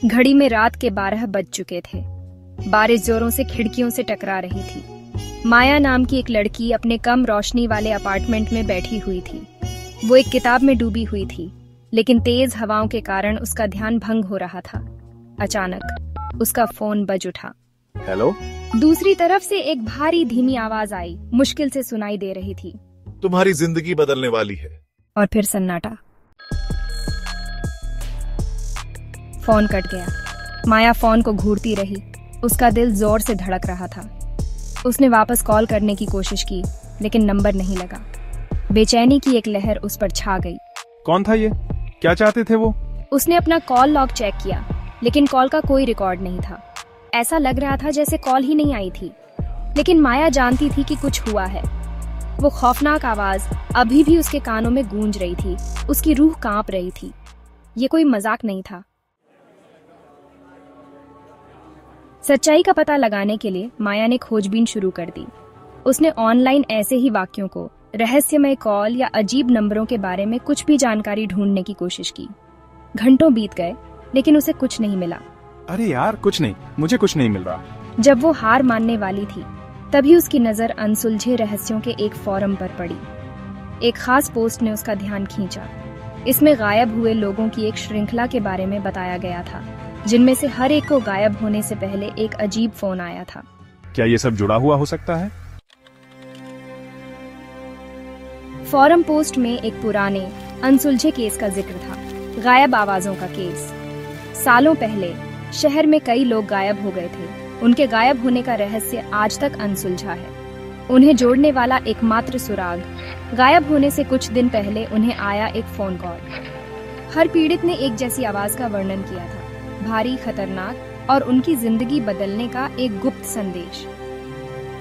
घड़ी में रात के 12 बज चुके थे। बारिश जोरों से खिड़कियों से टकरा रही थी। माया नाम की एक लड़की अपने कम रोशनी वाले अपार्टमेंट में बैठी हुई थी। वो एक किताब में डूबी हुई थी, लेकिन तेज हवाओं के कारण उसका ध्यान भंग हो रहा था। अचानक उसका फोन बज उठा। हेलो। दूसरी तरफ से एक भारी धीमी आवाज आई, मुश्किल से सुनाई दे रही थी। तुम्हारी जिंदगी बदलने वाली है। और फिर सन्नाटा। फोन कट गया। माया फोन को घूरती रही। उसका दिल जोर से धड़क रहा था। उसने वापस कॉल करने की कोशिश की, लेकिन नंबर नहीं लगा। बेचैनी की एक लहर उस पर छा गई। कौन था ये? क्या चाहते थे वो? उसने अपना कॉल लॉग चेक किया, लेकिन कॉल का कोई रिकॉर्ड नहीं था। ऐसा लग रहा था जैसे कॉल ही नहीं आई थी। लेकिन माया जानती थी कि कुछ हुआ है। वो खौफनाक आवाज अभी भी उसके कानों में गूंज रही थी। उसकी रूह कांप रही थी। ये कोई मजाक नहीं था। सच्चाई का पता लगाने के लिए माया ने खोजबीन शुरू कर दी। उसने ऑनलाइन ऐसे ही वाक्यों को, रहस्यमय कॉल या अजीब नंबरों के बारे में कुछ भी जानकारी ढूंढने की कोशिश की। घंटों बीत गए, लेकिन उसे कुछ नहीं मिला। अरे यार, कुछ नहीं, मुझे कुछ नहीं मिल रहा। जब वो हार मानने वाली थी, तभी उसकी नजर अनसुलझे रहस्यों के एक फोरम पर पड़ी। एक खास पोस्ट ने उसका ध्यान खींचा। इसमें गायब हुए लोगों की एक श्रृंखला के बारे में बताया गया था, जिनमें से हर एक को गायब होने से पहले एक अजीब फोन आया था। क्या ये सब जुड़ा हुआ हो सकता है? फोरम पोस्ट में एक पुराने अनसुलझे केस का जिक्र था, गायब आवाजों का केस। सालों पहले शहर में कई लोग गायब हो गए थे। उनके गायब होने का रहस्य आज तक अनसुलझा है। उन्हें जोड़ने वाला एकमात्र सुराग, गायब होने से कुछ दिन पहले उन्हें आया एक फोन कॉल। हर पीड़ित ने एक जैसी आवाज का वर्णन किया था, भारी, खतरनाक और उनकी जिंदगी बदलने का एक गुप्त संदेश।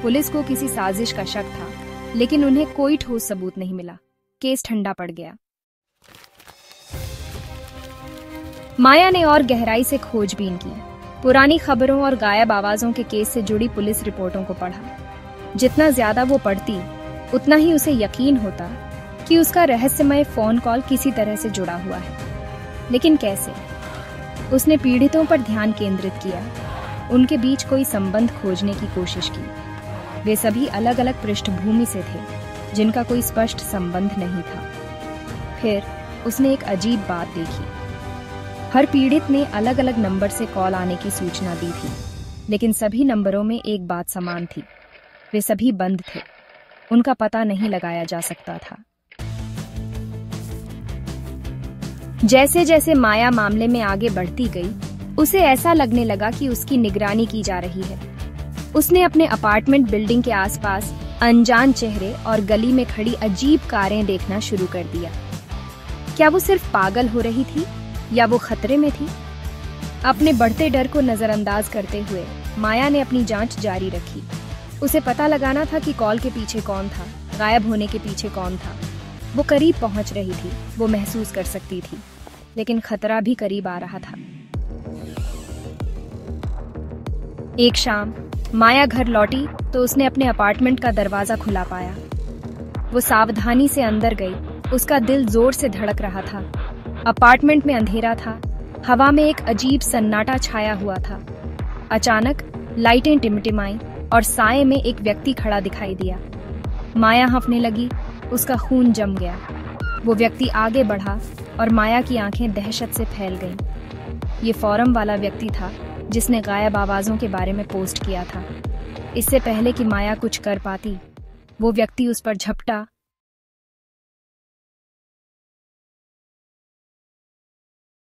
पुलिस को किसी साजिश का शक था, लेकिन उन्हें कोई ठोस सबूत नहीं मिला। केस ठंडा पड़ गया। माया ने और गहराई से खोजबीन की, पुरानी खबरों और गायब आवाजों के केस से जुड़ी पुलिस रिपोर्टों को पढ़ा। जितना ज्यादा वो पढ़ती, उतना ही उसे यकीन होता कि उसका रहस्यमय फोन कॉल किसी तरह से जुड़ा हुआ है। लेकिन कैसे? उसने पीड़ितों पर ध्यान केंद्रित किया, उनके बीच कोई संबंध खोजने की कोशिश की। वे सभी अलग अलग पृष्ठभूमि से थे, जिनका कोई स्पष्ट संबंध नहीं था। फिर उसने एक अजीब बात देखी। हर पीड़ित ने अलग अलग नंबर से कॉल आने की सूचना दी थी, लेकिन सभी नंबरों में एक बात समान थी, वे सभी बंद थे। उनका पता नहीं लगाया जा सकता था। जैसे जैसे माया मामले में आगे बढ़ती गई, उसे ऐसा लगने लगा कि उसकी निगरानी की जा रही है। उसने अपने अपार्टमेंट बिल्डिंग के आसपास अनजान चेहरे और गली में खड़ी अजीब कारें देखना शुरू कर दिया। क्या वो सिर्फ पागल हो रही थी या वो खतरे में थी? अपने बढ़ते डर को नजरअंदाज करते हुए माया ने अपनी जांच जारी रखी। उसे पता लगाना था कि कॉल के पीछे कौन था, गायब होने के पीछे कौन था। वो करीब पहुंच रही थी, वो महसूस कर सकती थी, लेकिन खतरा भी करीब आ रहा था। एक शाम माया घर लौटी तो उसने अपने अपार्टमेंट का दरवाजा खुला पाया। वो सावधानी से अंदर गई। उसका दिल जोर से धड़क रहा था। अपार्टमेंट में अंधेरा था, हवा में एक अजीब सन्नाटा छाया हुआ था। अचानक लाइटें टिमटिमाईं और साए में एक व्यक्ति खड़ा दिखाई दिया। माया हंफने लगी, उसका खून जम गया। वो व्यक्ति आगे बढ़ा और माया की आंखें दहशत से फैल गईं। ये फोरम वाला व्यक्ति था जिसने गायब आवाजों के बारे में पोस्ट किया था। इससे पहले कि माया कुछ कर पाती, वो व्यक्ति उस पर झपटा